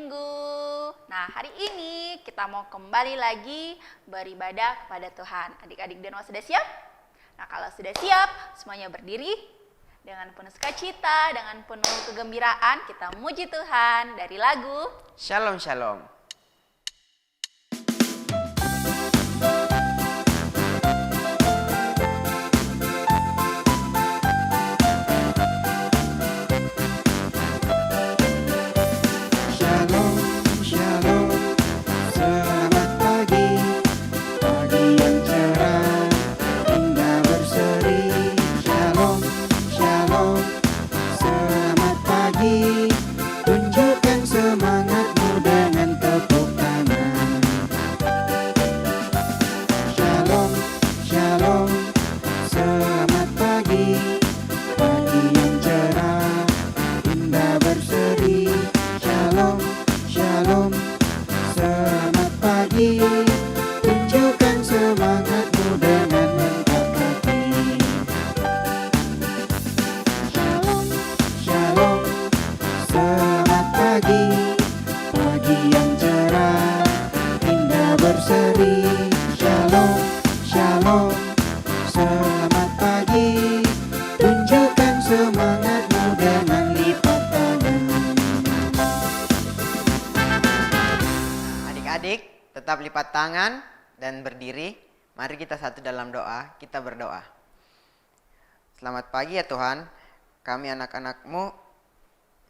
Minggu. Nah, hari ini kita mau kembali lagi beribadah kepada Tuhan. Adik-adik dan Noah sudah siap? Nah, kalau sudah siap, semuanya berdiri dengan penuh sukacita, dengan penuh kegembiraan kita memuji Tuhan dari lagu Shalom Shalom. Adik-adik tetap lipat tangan dan berdiri. Mari kita satu dalam doa, kita berdoa. Selamat pagi ya Tuhan, kami anak-anak-Mu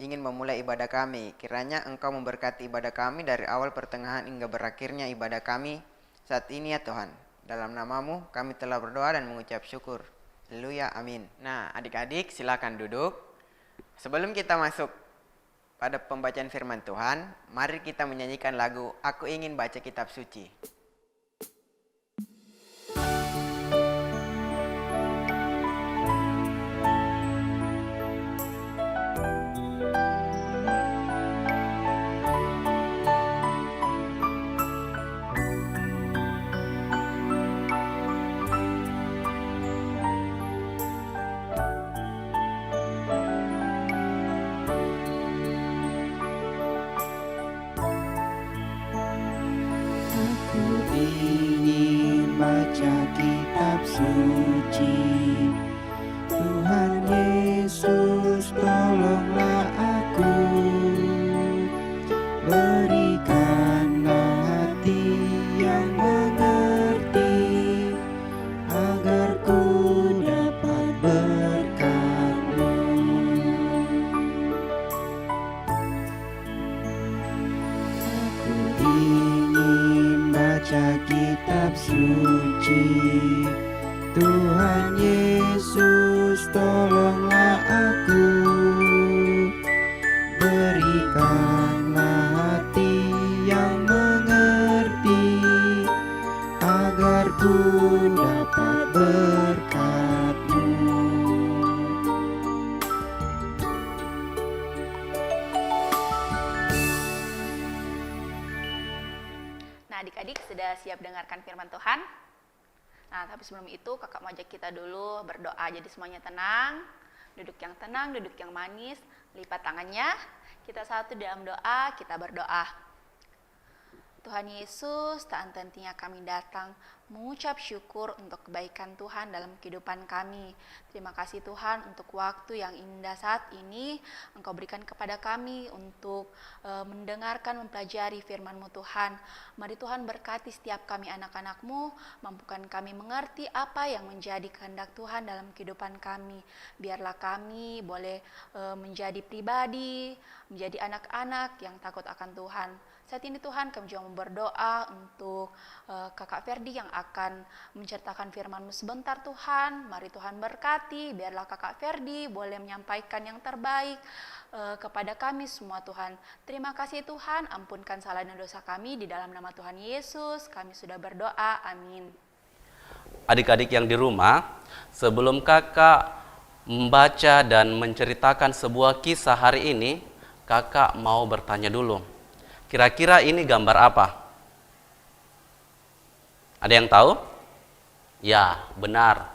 ingin memulai ibadah kami. Kiranya Engkau memberkati ibadah kami dari awal pertengahan hingga berakhirnya ibadah kami saat ini ya Tuhan. Dalam nama-Mu kami telah berdoa dan mengucap syukur. Haleluya, amin. Nah adik-adik silakan duduk. Sebelum kita masuk pada pembacaan firman Tuhan, mari kita menyanyikan lagu Aku Ingin Baca Kitab Suci. Baca kitab suci, Tuhan Yesus tolonglah aku, berikanlah hati yang mengerti, agar ku dapat berkat-Mu. Aku ingin baca kitab suci, Tuhan Yesus tolonglah aku, berikanlah hati yang mengerti, agar ku dapat berkat-Mu. Nah, adik-adik sudah siap dengarkan firman Tuhan? Nah, tapi sebelum itu kakak mau ajak kita dulu berdoa. Jadi semuanya tenang, duduk yang tenang, duduk yang manis, lipat tangannya. Kita satu dalam doa, kita berdoa. Tuhan Yesus, tak henti-hentinya kami datang mengucap syukur untuk kebaikan Tuhan dalam kehidupan kami. Terima kasih Tuhan untuk waktu yang indah saat ini Engkau berikan kepada kami untuk mendengarkan, mempelajari firman-Mu Tuhan. Mari Tuhan berkati setiap kami anak-anak-Mu, mampukan kami mengerti apa yang menjadi kehendak Tuhan dalam kehidupan kami. Biarlah kami boleh menjadi pribadi, menjadi anak-anak yang takut akan Tuhan. Saat ini Tuhan kami juga berdoa untuk Kakak Ferdi yang akan menceritakan firman-Mu sebentar Tuhan. Mari Tuhan berkati, biarlah Kakak Ferdi boleh menyampaikan yang terbaik kepada kami semua Tuhan. Terima kasih Tuhan, ampunkan salah dan dosa kami di dalam nama Tuhan Yesus. Kami sudah berdoa, amin. Adik-adik yang di rumah, sebelum kakak membaca dan menceritakan sebuah kisah hari ini, kakak mau bertanya dulu. Kira-kira ini gambar apa? Ada yang tahu? Ya, benar.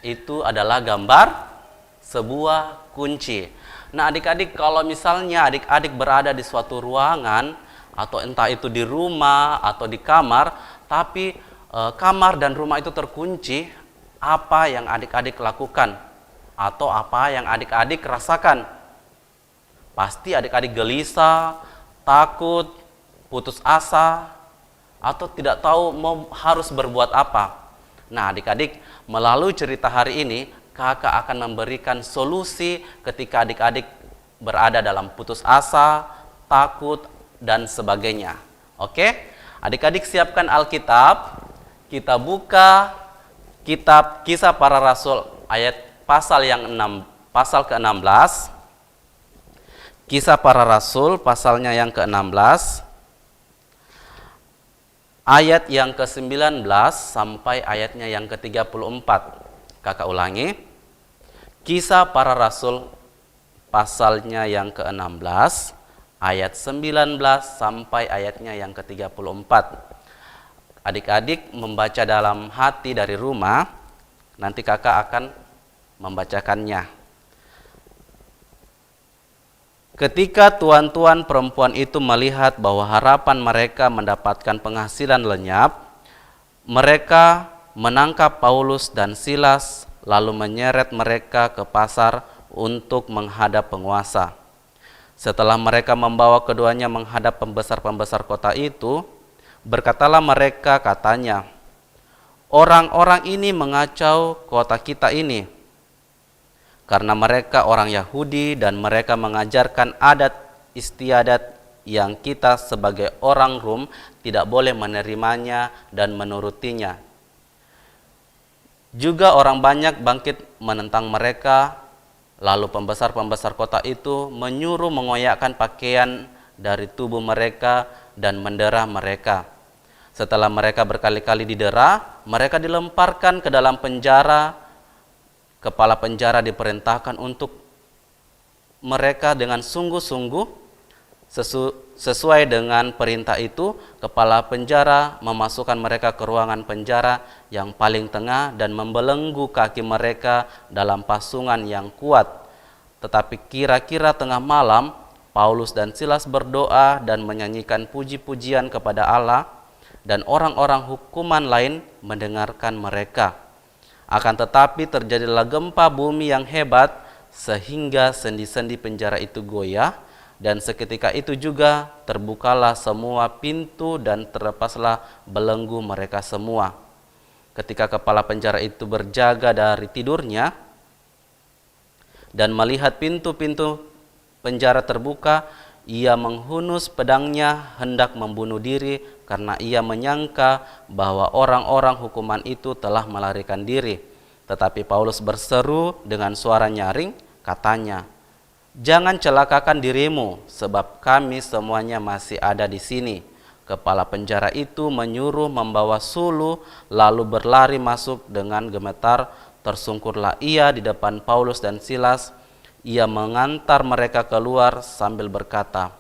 Itu adalah gambar sebuah kunci. Nah, adik-adik, kalau misalnya adik-adik berada di suatu ruangan atau entah itu di rumah atau di kamar, tapi kamar dan rumah itu terkunci, apa yang adik-adik lakukan atau apa yang adik-adik rasakan? Pasti adik-adik gelisah, takut, putus asa, atau tidak tahu harus berbuat apa. Nah, adik-adik, melalui cerita hari ini, kakak akan memberikan solusi ketika adik-adik berada dalam putus asa, takut, dan sebagainya. Oke? Adik-adik siapkan Alkitab, kita buka kitab Kisah Para Rasul ayat pasal ke-16. Kisah Para Rasul pasalnya yang ke-16, ayat yang ke-19 sampai ayatnya yang ke-34. Kakak ulangi. Kisah Para Rasul pasalnya yang ke-16, ayat 19 sampai ayatnya yang ke-34. Adik-adik membaca dalam hati dari rumah, nanti kakak akan membacakannya. Ketika tuan-tuan perempuan itu melihat bahwa harapan mereka mendapatkan penghasilan lenyap, mereka menangkap Paulus dan Silas lalu menyeret mereka ke pasar untuk menghadap penguasa. Setelah mereka membawa keduanya menghadap pembesar-pembesar kota itu, berkatalah mereka katanya, "Orang-orang ini mengacau kota kita ini, karena mereka orang Yahudi dan mereka mengajarkan adat istiadat yang kita sebagai orang Rom tidak boleh menerimanya dan menurutinya. Juga orang banyak bangkit menentang mereka, lalu pembesar-pembesar kota itu menyuruh mengoyakkan pakaian dari tubuh mereka dan mendera mereka. Setelah mereka berkali-kali didera, mereka dilemparkan ke dalam penjara. Kepala penjara diperintahkan untuk mereka dengan sungguh-sungguh sesuai dengan perintah itu. Kepala penjara memasukkan mereka ke ruangan penjara yang paling tengah dan membelenggu kaki mereka dalam pasungan yang kuat. Tetapi kira-kira tengah malam, Paulus dan Silas berdoa dan menyanyikan puji-pujian kepada Allah, dan orang-orang hukuman lain mendengarkan mereka. Akan tetapi terjadilah gempa bumi yang hebat sehingga sendi-sendi penjara itu goyah, dan seketika itu juga terbukalah semua pintu dan terlepaslah belenggu mereka semua. Ketika kepala penjara itu berjaga dari tidurnya dan melihat pintu-pintu penjara terbuka, ia menghunus pedangnya hendak membunuh diri karena ia menyangka bahwa orang-orang hukuman itu telah melarikan diri. Tetapi Paulus berseru dengan suara nyaring, katanya, "Jangan celakakan dirimu, sebab kami semuanya masih ada di sini." Kepala penjara itu menyuruh membawa suluh, lalu berlari masuk dengan gemetar. Tersungkurlah ia di depan Paulus dan Silas. Ia mengantar mereka keluar sambil berkata,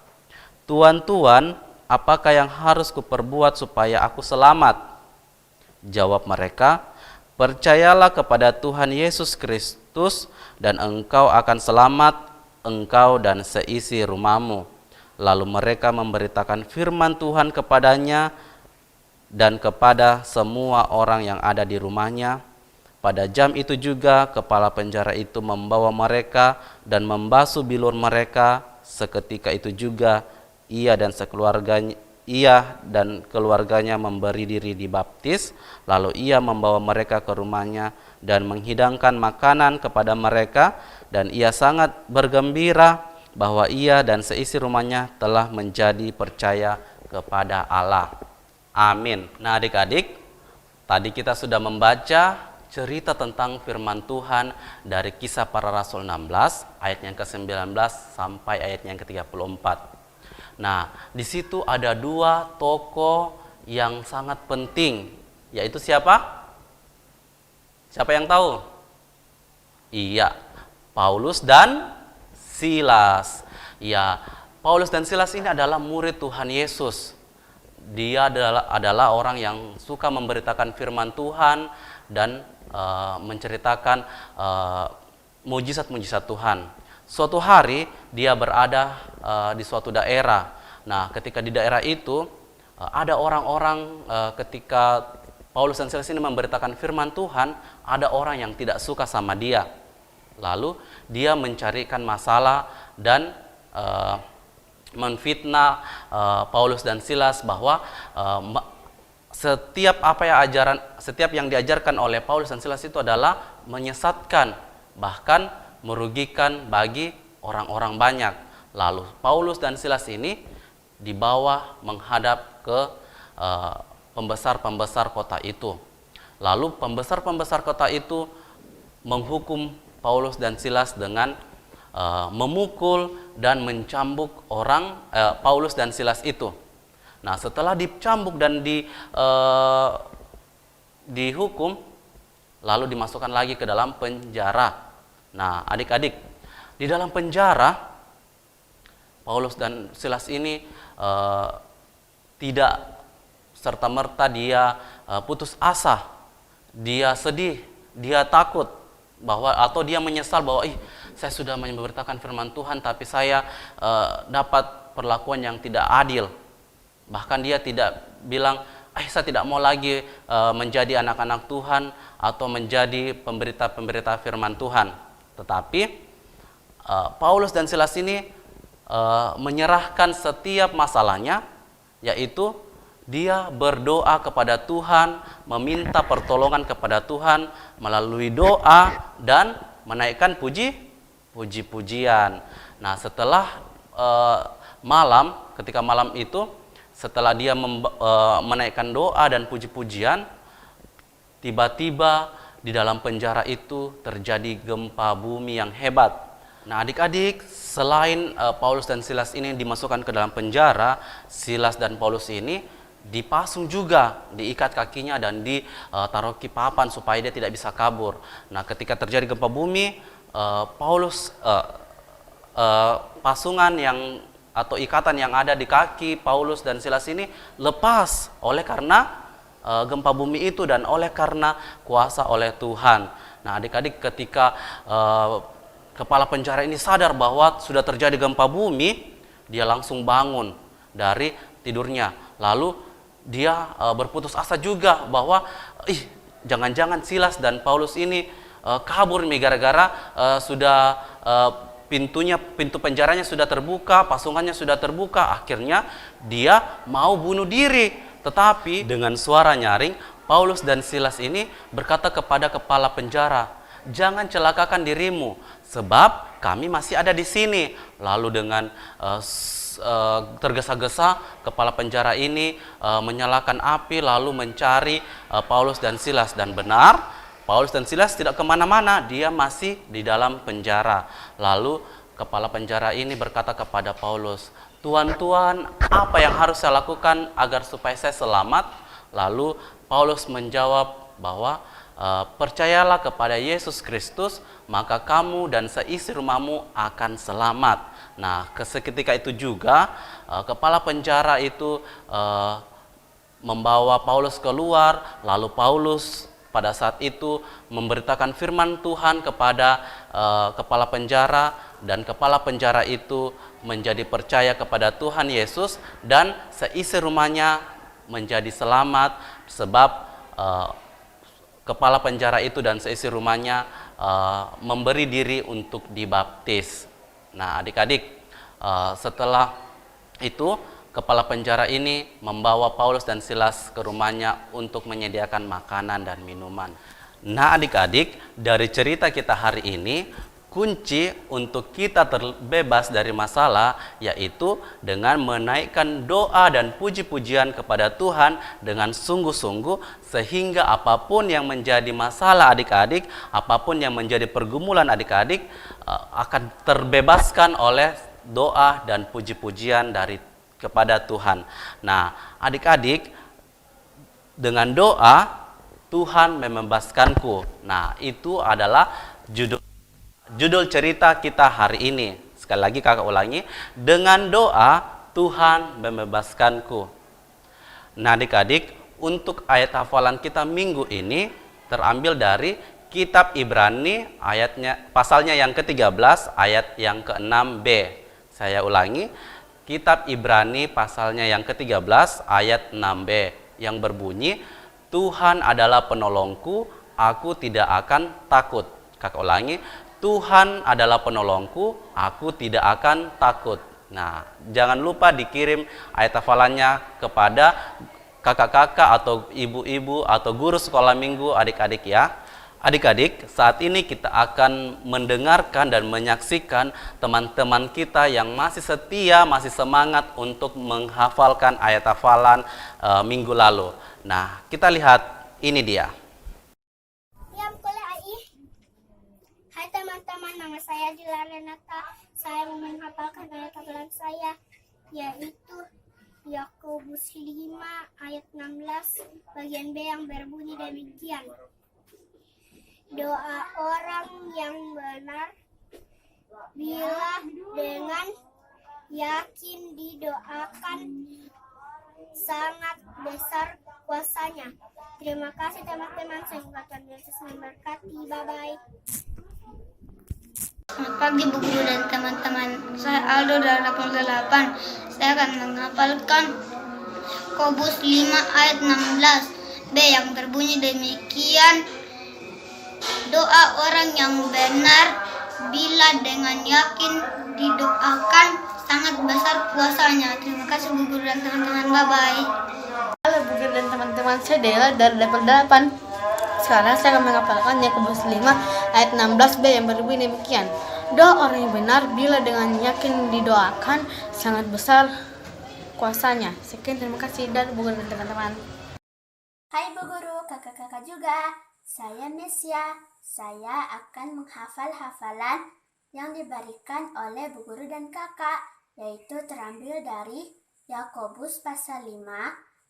"Tuan-tuan, apakah yang harus kuperbuat supaya aku selamat?" Jawab mereka, "Percayalah kepada Tuhan Yesus Kristus dan engkau akan selamat, engkau dan seisi rumahmu." Lalu mereka memberitakan firman Tuhan kepadanya dan kepada semua orang yang ada di rumahnya. Pada jam itu juga kepala penjara itu membawa mereka dan membasuh bilur mereka. Seketika itu juga ia dan keluarganya memberi diri dibaptis. Lalu ia membawa mereka ke rumahnya dan menghidangkan makanan kepada mereka, dan ia sangat bergembira bahwa ia dan seisi rumahnya telah menjadi percaya kepada Allah. Amin. Nah adik-adik, tadi kita sudah membaca cerita tentang firman Tuhan dari Kisah Para Rasul 16 ayat yang ke-19 sampai ayat yang ke-34. Nah, di situ ada dua tokoh yang sangat penting, yaitu siapa? Siapa yang tahu? Iya, Paulus dan Silas. Ya, Paulus dan Silas ini adalah murid Tuhan Yesus. Dia adalah orang yang suka memberitakan firman Tuhan dan menceritakan mujizat-mujizat Tuhan. Suatu hari dia berada di suatu daerah. Nah, ketika di daerah itu ada orang-orang ketika Paulus dan Silas ini memberitakan firman Tuhan, ada orang yang tidak suka sama dia. Lalu dia mencarikan masalah dan menfitnah Paulus dan Silas bahwa setiap yang diajarkan oleh Paulus dan Silas itu adalah menyesatkan, bahkan merugikan bagi orang-orang banyak. Lalu Paulus dan Silas ini dibawa menghadap ke pembesar-pembesar kota itu. Lalu pembesar-pembesar kota itu menghukum Paulus dan Silas dengan memukul dan mencambuk Paulus dan Silas itu. Nah, setelah dicambuk dan dihukum, lalu dimasukkan lagi ke dalam penjara. Nah, adik-adik, di dalam penjara Paulus dan Silas ini tidak serta-merta dia putus asa, dia sedih, dia takut atau dia menyesal bahwa saya sudah memberitakan firman Tuhan tapi saya dapat perlakuan yang tidak adil. Bahkan dia tidak bilang, saya tidak mau lagi menjadi anak-anak Tuhan atau menjadi pemberita-pemberita firman Tuhan. Tetapi Paulus dan Silas ini menyerahkan setiap masalahnya, yaitu dia berdoa kepada Tuhan, meminta pertolongan kepada Tuhan melalui doa dan menaikkan puji-pujian. Nah, setelah ketika malam itu, setelah dia menaikkan doa dan puji-pujian, tiba-tiba di dalam penjara itu terjadi gempa bumi yang hebat. Nah, adik-adik, selain Paulus dan Silas ini dimasukkan ke dalam penjara, Silas dan Paulus ini dipasung juga, diikat kakinya dan ditaruh di papan supaya dia tidak bisa kabur. Nah, ketika terjadi gempa bumi, pasungan atau ikatan yang ada di kaki Paulus dan Silas ini lepas oleh karena gempa bumi itu dan oleh karena kuasa oleh Tuhan. Nah, adik-adik, ketika kepala penjara ini sadar bahwa sudah terjadi gempa bumi, dia langsung bangun dari tidurnya. Lalu dia berputus asa juga bahwa jangan-jangan Silas dan Paulus ini kabur nih gara-gara sudah pintu penjaranya sudah terbuka, pasungannya sudah terbuka. Akhirnya dia mau bunuh diri. Tetapi dengan suara nyaring, Paulus dan Silas ini berkata kepada kepala penjara, "Jangan celakakan dirimu, sebab kami masih ada di sini." Lalu dengan tergesa-gesa kepala penjara ini menyalakan api lalu mencari Paulus dan Silas. Dan benar, Paulus dan Silas tidak kemana-mana, dia masih di dalam penjara. Lalu kepala penjara ini berkata kepada Paulus, "Tuan, apa yang harus saya lakukan agar supaya saya selamat?" Lalu Paulus menjawab bahwa percayalah kepada Yesus Kristus, maka kamu dan seisi rumahmu akan selamat. Nah, seketika itu juga kepala penjara itu membawa Paulus keluar. Lalu Paulus pada saat itu memberitakan firman Tuhan kepada kepala penjara, dan kepala penjara itu menjadi percaya kepada Tuhan Yesus dan seisi rumahnya menjadi selamat, sebab kepala penjara itu dan seisi rumahnya memberi diri untuk dibaptis. Nah, adik-adik, setelah itu kepala penjara ini membawa Paulus dan Silas ke rumahnya untuk menyediakan makanan dan minuman. Nah, adik-adik, dari cerita kita hari ini, kunci untuk kita terbebas dari masalah yaitu dengan menaikkan doa dan puji-pujian kepada Tuhan dengan sungguh-sungguh, sehingga apapun yang menjadi masalah adik-adik, apapun yang menjadi pergumulan adik-adik akan terbebaskan oleh doa dan puji-pujian kepada Tuhan. Nah, adik-adik, dengan doa Tuhan membebaskanku. Nah, itu adalah judul cerita kita hari ini. Sekali lagi kakak ulangi, dengan doa Tuhan membebaskanku. Nah, adik-adik, untuk ayat hafalan kita minggu ini terambil dari kitab Ibrani pasalnya yang ke-13 ayat yang ke-6b. Saya ulangi, kitab Ibrani pasalnya yang ke-13 ayat 6b yang berbunyi, Tuhan adalah penolongku, aku tidak akan takut. Kakak ulangi, Tuhan adalah penolongku, aku tidak akan takut. Nah, jangan lupa dikirim ayat hafalannya kepada kakak-kakak atau ibu-ibu atau guru sekolah minggu adik-adik ya. Adik-adik, saat ini kita akan mendengarkan dan menyaksikan teman-teman kita yang masih setia, masih semangat untuk menghafalkan ayat hafalan minggu lalu. Nah, kita lihat ini dia. Hai teman-teman, nama saya Dila Renata. Saya mau menghafalkan ayat hafalan saya, yaitu Yakobus 5 ayat 16 bagian B yang berbunyi demikian. Doa orang yang benar bila dengan yakin didoakan sangat besar kuasanya. Terima kasih teman-teman, semoga Tuhan Yesus memberkati. Bye-bye. Selamat pagi Bu Guru dan teman-teman. Saya Aldo dari level 8. Saya akan menghafalkan Yakobus 5 ayat 16 B yang berbunyi demikian. Doa orang yang benar bila dengan yakin didoakan sangat besar kuasanya. Terima kasih Bu Guru dan teman-teman. Bye-bye. Halo Bu Guru dan teman-teman, saya Dela dari level 8. Sekarang saya akan menghafalkan Yakobus 5 ayat 16b yang berbunyi demikian. Doa orang yang benar bila dengan yakin didoakan sangat besar kuasanya. Sekian, terima kasih dan Bu Guru dan teman-teman. Hai Bu Guru, kakak-kakak juga. Saya Mesya. Saya akan menghafal hafalan yang diberikan oleh Bu Guru dan kakak, yaitu terambil dari Yakobus pasal 5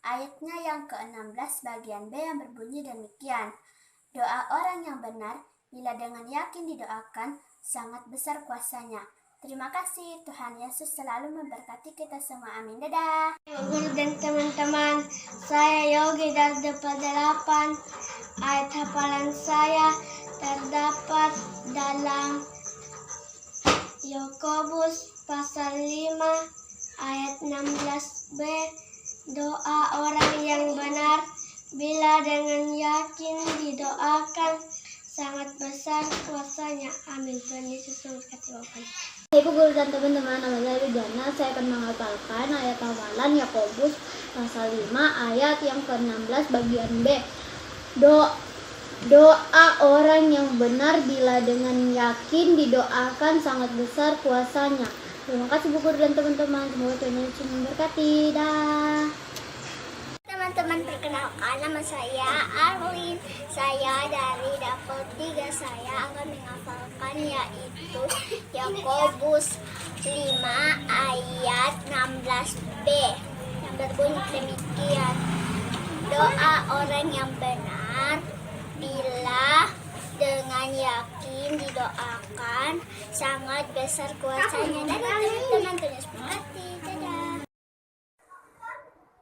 ayatnya yang ke-16 bagian B yang berbunyi demikian. Doa orang yang benar bila dengan yakin didoakan sangat besar kuasanya. Terima kasih, Tuhan Yesus selalu memberkati kita semua. Amin. Dadah. Bu Guru dan teman-teman, saya Yogi dari level 8. Ayat hafalan saya terdapat dalam Yakobus pasal 5 ayat 16b. Doa orang yang benar bila dengan yakin didoakan sangat besar kuasanya. Amin. Tuhan Yesus memberkati Bapak. Ibu Guru dan teman-teman, nama saya Ridana. Saya akan menghafalkan ayat hafalan Yakobus pasal 5 ayat yang ke-16 bagian B. Doa orang yang benar bila dengan yakin didoakan sangat besar kuasanya. Terima kasih Bu Guru dan teman-teman. Semoga Tuhan Yesus memberkati. Dah. Teman-teman, perkenalkan nama saya Arlin. Saya dari dapur 3. Saya akan menghafalkan yaitu Yakobus 5 ayat 16b yang berbunyi demikian. Doa orang yang benar bila dengan yakin didoakan sangat besar kuasanya. Dadah teman-teman, terus berhati. Dadah.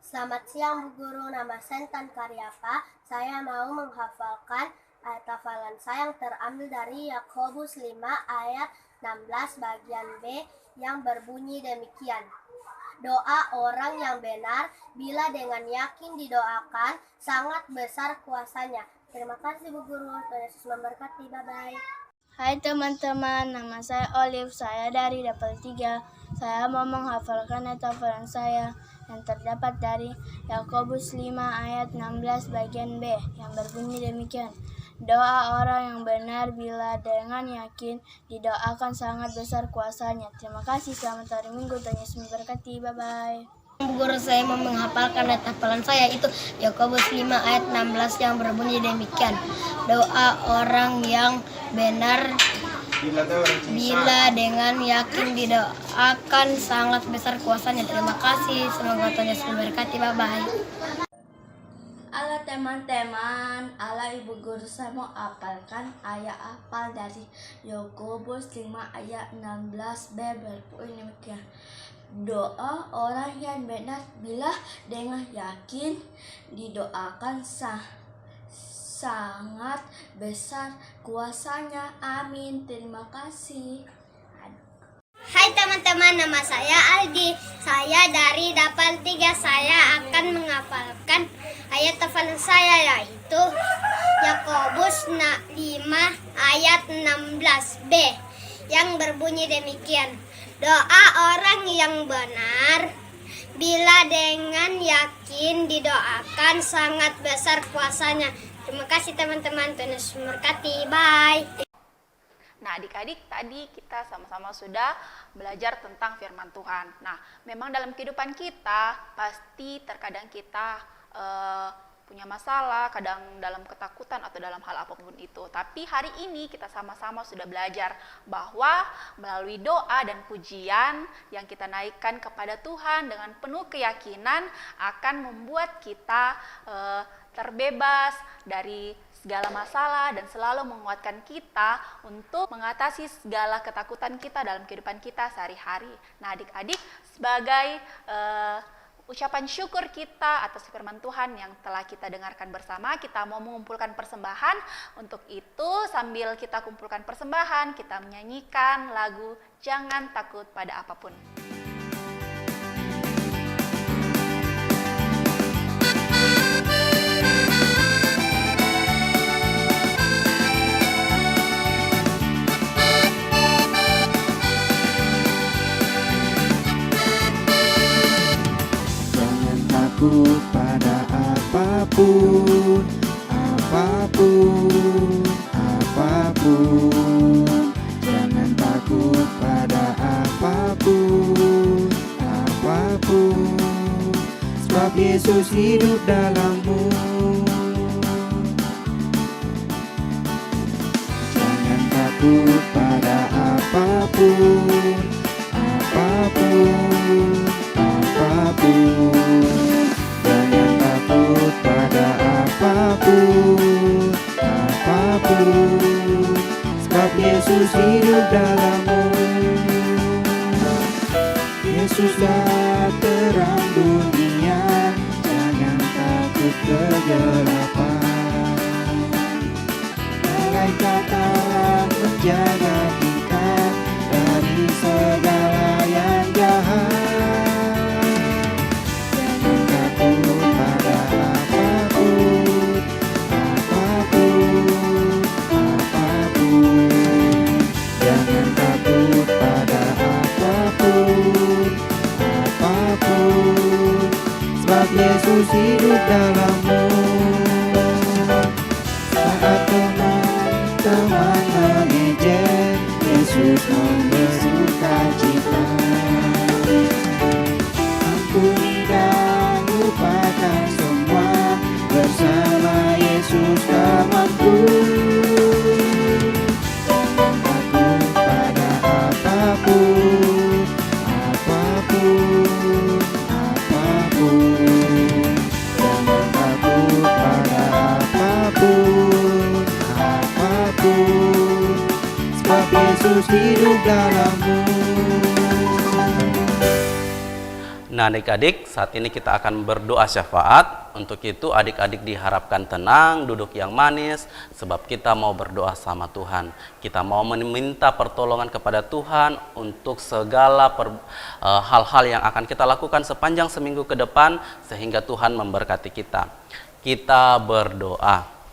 Selamat siang Bu Guru, nama Sentan Karyapa. Saya mau menghafalkan ayat hafalan saya yang terambil dari Yakobus 5 ayat 16 bagian B yang berbunyi demikian. Doa orang yang benar bila dengan yakin didoakan sangat besar kuasanya. Terima kasih Bu Guru, Tuhan Yesus memberkati. Bye-bye. Hai teman-teman, nama saya Olive, saya dari level 3. Saya mau menghafalkan ayat hafalan saya yang terdapat dari Yakobus 5 ayat 16 bagian B yang berbunyi demikian. Doa orang yang benar bila dengan yakin didoakan sangat besar kuasanya. Terima kasih, selamat hari Minggu, Tuhan Yesus memberkati. Bye-bye. Bu Guru, saya mau menghafalkan ayat hafalan saya itu Yakobus 5 ayat 16 yang berbunyi demikian. Doa orang yang benar bila dengan yakin didoakan sangat besar kuasanya. Terima kasih, semoga Tuhan Yesus memberkati. Bye-bye. Halo teman-teman, halo Ibu Guru, saya mau hafalkan ayat hafal dari Yakobus 5 ayat 16b berbunyi demikian. Doa orang yang benar bila dengan yakin didoakan sangat besar kuasanya. Amin. Terima kasih. Hai teman-teman, nama saya Aldi. Saya dari Dapal 3. Saya akan menghafalkan ayat hafalan saya, yaitu Yakobus 5 ayat 16b yang berbunyi demikian. Doa orang yang benar bila dengan yakin didoakan sangat besar kuasanya. Terima kasih teman-teman, Tuhan Yesus memberkati. Bye. Nah, adik-adik, tadi kita sama-sama sudah belajar tentang firman Tuhan. Nah, memang dalam kehidupan kita, pasti terkadang kita punya masalah, kadang dalam ketakutan atau dalam hal apapun itu. Tapi hari ini kita sama-sama sudah belajar bahwa melalui doa dan pujian yang kita naikkan kepada Tuhan dengan penuh keyakinan akan membuat kita terbebas dari segala masalah dan selalu menguatkan kita untuk mengatasi segala ketakutan kita dalam kehidupan kita sehari-hari. Nah, adik-adik, sebagai ucapan syukur kita atas firman Tuhan yang telah kita dengarkan bersama, kita mau mengumpulkan persembahan. Untuk itu, sambil kita kumpulkan persembahan, kita menyanyikan lagu Jangan Takut Pada Apapun. Takut pada apapun, apapun, apapun. Jangan takut pada apapun, apapun. Sebab Yesus hidup dalammu. Jangan takut pada apapun, apapun, apapun. Jangan takut pada apapun, apapun. Sebab Yesus hidup dalammu. Yesuslah terang dunia. Jangan takut kegelapan. Malaikat Allah menjaga kita dari segala yang jahat. Yesus hidup dalammu. Saat teman-teman mengejek, Yesus memberi sukacita. Ampuni dan lupakan semua, bersama Yesus kau mampu. Jangan takut pada apapun, apapun, apapun. Jangan takut pada apapun, apapun. Sebab Yesus hidup dalammu. Nah, adik-adik, saat ini kita akan berdoa syafaat. Untuk itu, adik-adik diharapkan tenang, duduk yang manis, sebab kita mau berdoa sama Tuhan. Kita mau meminta pertolongan kepada Tuhan untuk segala hal-hal yang akan kita lakukan sepanjang seminggu ke depan, sehingga Tuhan memberkati kita. Kita berdoa.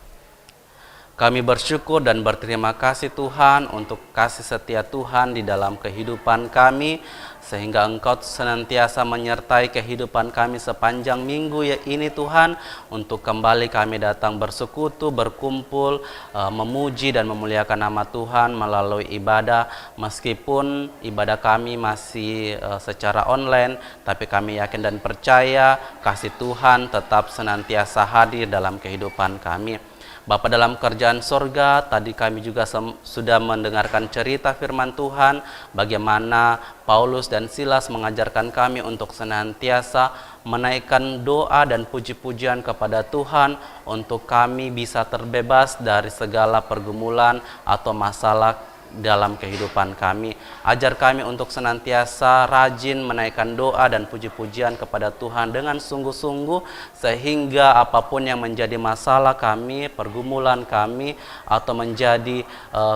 Kami bersyukur dan berterima kasih Tuhan untuk kasih setia Tuhan di dalam kehidupan kami, sehingga Engkau senantiasa menyertai kehidupan kami sepanjang minggu ini Tuhan, untuk kembali kami datang bersekutu, berkumpul, memuji dan memuliakan nama Tuhan melalui ibadah. Meskipun ibadah kami masih secara online, tapi kami yakin dan percaya kasih Tuhan tetap senantiasa hadir dalam kehidupan kami. Bapa dalam kerajaan sorga, tadi kami juga sudah mendengarkan cerita firman Tuhan, bagaimana Paulus dan Silas mengajarkan kami untuk senantiasa menaikkan doa dan puji-pujian kepada Tuhan, untuk kami bisa terbebas dari segala pergumulan atau masalah dalam kehidupan kami. Ajar kami untuk senantiasa rajin menaikkan doa dan puji-pujian kepada Tuhan dengan sungguh-sungguh, sehingga apapun yang menjadi masalah kami, pergumulan kami, atau menjadi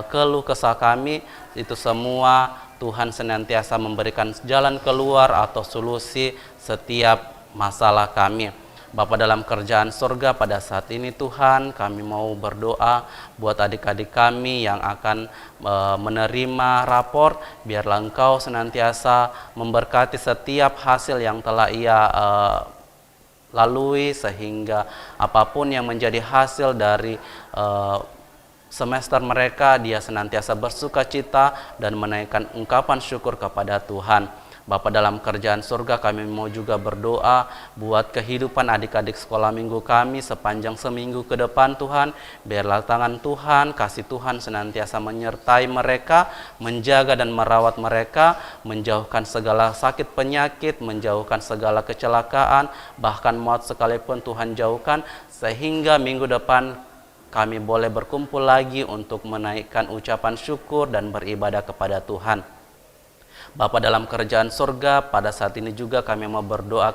keluh kesah kami, itu semua Tuhan senantiasa memberikan jalan keluar atau solusi setiap masalah kami. Bapa dalam kerajaan surga, pada saat ini Tuhan, kami mau berdoa buat adik-adik kami yang akan menerima rapor. Biarlah Engkau senantiasa memberkati setiap hasil yang telah ia lalui, sehingga apapun yang menjadi hasil dari semester mereka, dia senantiasa bersuka cita dan menaikkan ungkapan syukur kepada Tuhan. Bapa dalam kerajaan surga, kami mau juga berdoa buat kehidupan adik-adik sekolah minggu kami sepanjang seminggu ke depan Tuhan. Biarlah tangan Tuhan, kasih Tuhan senantiasa menyertai mereka, menjaga dan merawat mereka, menjauhkan segala sakit penyakit, menjauhkan segala kecelakaan, bahkan maut sekalipun Tuhan jauhkan, sehingga minggu depan kami boleh berkumpul lagi untuk menaikkan ucapan syukur dan beribadah kepada Tuhan. Bapa dalam kerajaan surga, pada saat ini juga kami mau berdoa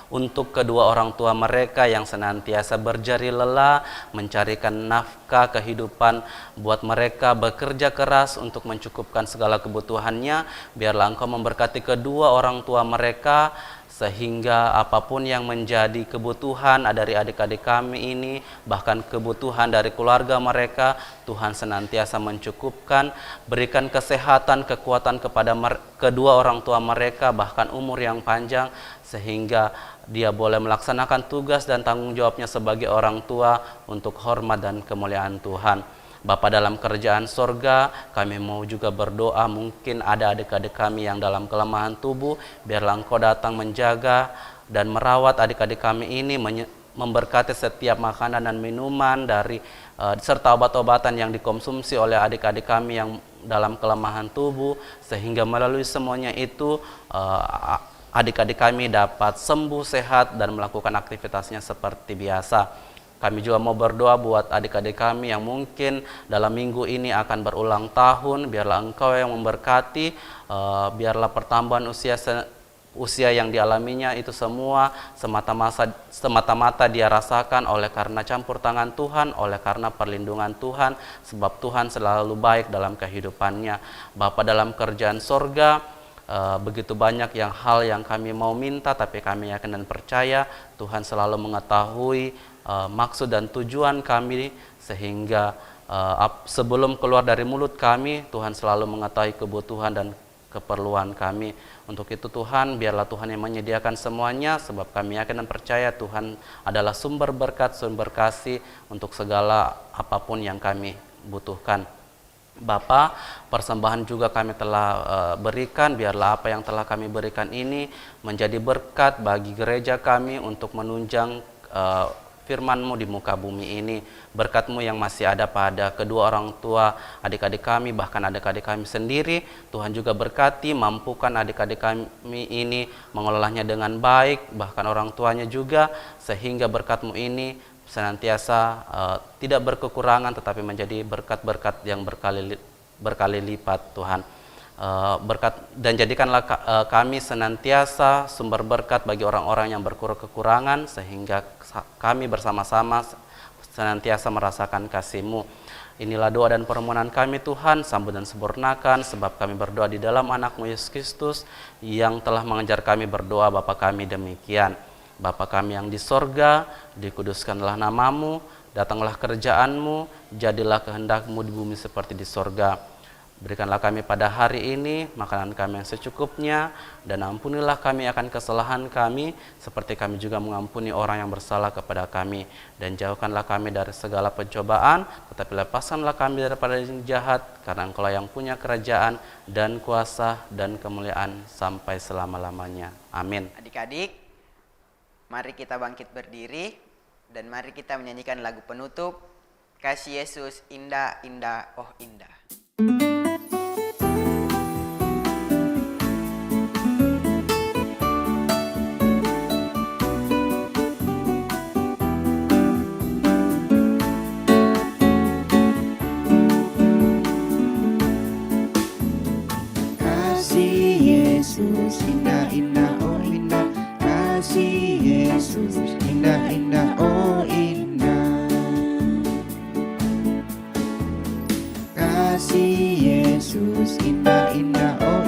untuk kedua orang tua mereka yang senantiasa berjari lelah mencarikan nafkah kehidupan buat mereka bekerja keras untuk mencukupkan segala kebutuhannya. Biarlah Engkau memberkati kedua orang tua mereka, sehingga apapun yang menjadi kebutuhan dari adik-adik kami ini, bahkan kebutuhan dari keluarga mereka, Tuhan senantiasa mencukupkan. Berikan kesehatan, kekuatan kepada kedua orang tua mereka, bahkan umur yang panjang, sehingga dia boleh melaksanakan tugas dan tanggung jawabnya sebagai orang tua untuk hormat dan kemuliaan Tuhan. Bapa dalam kerajaan sorga, kami mau juga berdoa, mungkin ada adik-adik kami yang dalam kelemahan tubuh, biarlah Engkau datang menjaga dan merawat adik-adik kami ini, memberkati setiap makanan dan minuman serta obat-obatan yang dikonsumsi oleh adik-adik kami yang dalam kelemahan tubuh, sehingga melalui semuanya itu adik-adik kami dapat sembuh, sehat, dan melakukan aktivitasnya seperti biasa. Kami juga mau berdoa buat adik-adik kami yang mungkin dalam minggu ini akan berulang tahun. Biarlah Engkau yang memberkati, biarlah pertambahan usia yang dialaminya itu semua semata-mata dia rasakan oleh karena campur tangan Tuhan, oleh karena perlindungan Tuhan, sebab Tuhan selalu baik dalam kehidupannya. Bapa dalam kerajaan sorga, begitu banyak hal yang kami mau minta, tapi kami yakin dan percaya Tuhan selalu mengetahui maksud dan tujuan kami, sehingga sebelum keluar dari mulut kami, Tuhan selalu mengetahui kebutuhan dan keperluan kami. Untuk itu Tuhan, biarlah Tuhan yang menyediakan semuanya, sebab kami yakin dan percaya Tuhan adalah sumber berkat, sumber kasih untuk segala apapun yang kami butuhkan. Bapa, persembahan juga kami telah berikan, biarlah apa yang telah kami berikan ini menjadi berkat bagi gereja kami untuk menunjang firman-Mu di muka bumi ini. Berkat-Mu yang masih ada pada kedua orang tua adik-adik kami, bahkan adik-adik kami sendiri, Tuhan juga berkati, mampukan adik-adik kami ini mengelolanya dengan baik, bahkan orang tuanya juga, sehingga berkat-Mu ini senantiasa tidak berkekurangan, tetapi menjadi berkat-berkat yang berkali lipat Tuhan. Berkat dan jadikanlah kami senantiasa sumber berkat bagi orang-orang yang berkekurangan, sehingga kami bersama-sama senantiasa merasakan kasih-Mu. Inilah doa dan permohonan kami Tuhan, sambut dan sempurnakan, sebab kami berdoa di dalam anak-Mu Yesus Kristus yang telah mengajar kami berdoa. Bapa kami demikian. Bapa kami yang di sorga, dikuduskanlah nama-Mu, datanglah kerajaan-Mu, jadilah kehendak-Mu di bumi seperti di sorga. Berikanlah kami pada hari ini makanan kami yang secukupnya, dan ampunilah kami akan kesalahan kami, seperti kami juga mengampuni orang yang bersalah kepada kami. Dan jauhkanlah kami dari segala pencobaan, tetapi lepaskanlah kami daripada yang jahat, karena Engkau yang punya kerajaan dan kuasa dan kemuliaan sampai selama-lamanya. Amin. Adik-adik, mari kita bangkit berdiri, dan mari kita menyanyikan lagu penutup, Kasih Yesus Indah, Indah, Oh Indah. Yesus indah indah oh indah, kasih Yesus indah indah oh indah, kasih Yesus indah indah oh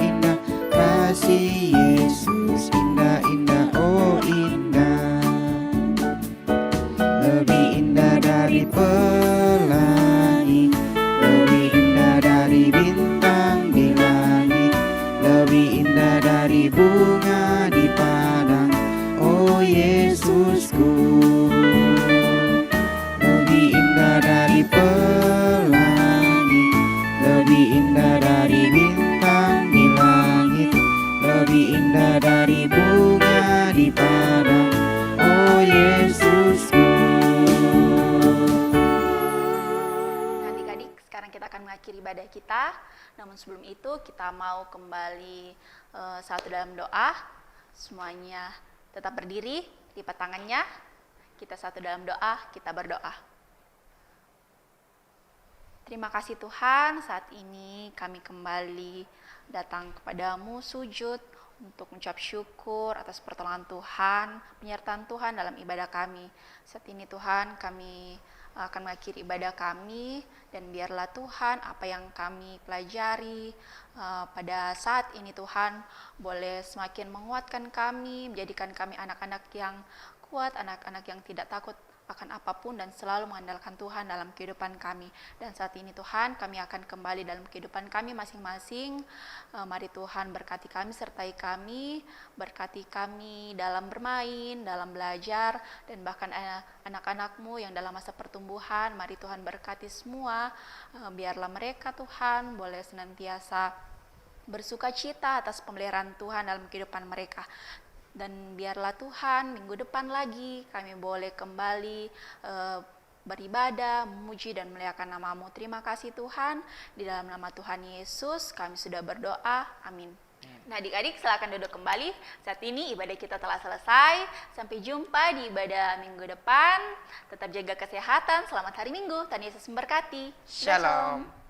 Yesusku. Lebih indah dari pelangi, lebih indah dari bintang di langit, lebih indah dari bunga di padang. Oh Yesusku. Adik-adik, sekarang kita akan mengakhiri ibadah kita. Namun sebelum itu kita mau kembali satu dalam doa. Semuanya tetap berdiri, lipat tangannya. Kita satu dalam doa, kita berdoa. Terima kasih Tuhan, saat ini kami kembali datang kepadamu sujud untuk mengucap syukur atas pertolongan Tuhan, penyertaan Tuhan dalam ibadah kami. Saat ini Tuhan, kami akan mengakhiri ibadah kami, dan biarlah Tuhan apa yang kami pelajari pada saat ini Tuhan boleh semakin menguatkan kami, menjadikan kami anak-anak yang kuat, anak-anak yang tidak takut akan apapun dan selalu mengandalkan Tuhan dalam kehidupan kami. Dan saat ini Tuhan, kami akan kembali dalam kehidupan kami masing-masing. Mari Tuhan berkati kami, sertai kami, berkati kami dalam bermain, dalam belajar, dan bahkan anak-anak-Mu yang dalam masa pertumbuhan. Mari Tuhan berkati semua, biarlah mereka Tuhan boleh senantiasa bersuka cita atas pemeliharaan Tuhan dalam kehidupan mereka. Dan biarlah Tuhan minggu depan lagi kami boleh kembali beribadah, memuji dan memuliakan nama-Mu. Terima kasih Tuhan, di dalam nama Tuhan Yesus kami sudah berdoa, amin. Nah adik-adik silakan duduk kembali. Saat ini ibadah kita telah selesai. Sampai jumpa di ibadah minggu depan. Tetap jaga kesehatan, selamat hari Minggu, Tuhan Yesus memberkati. Shalom.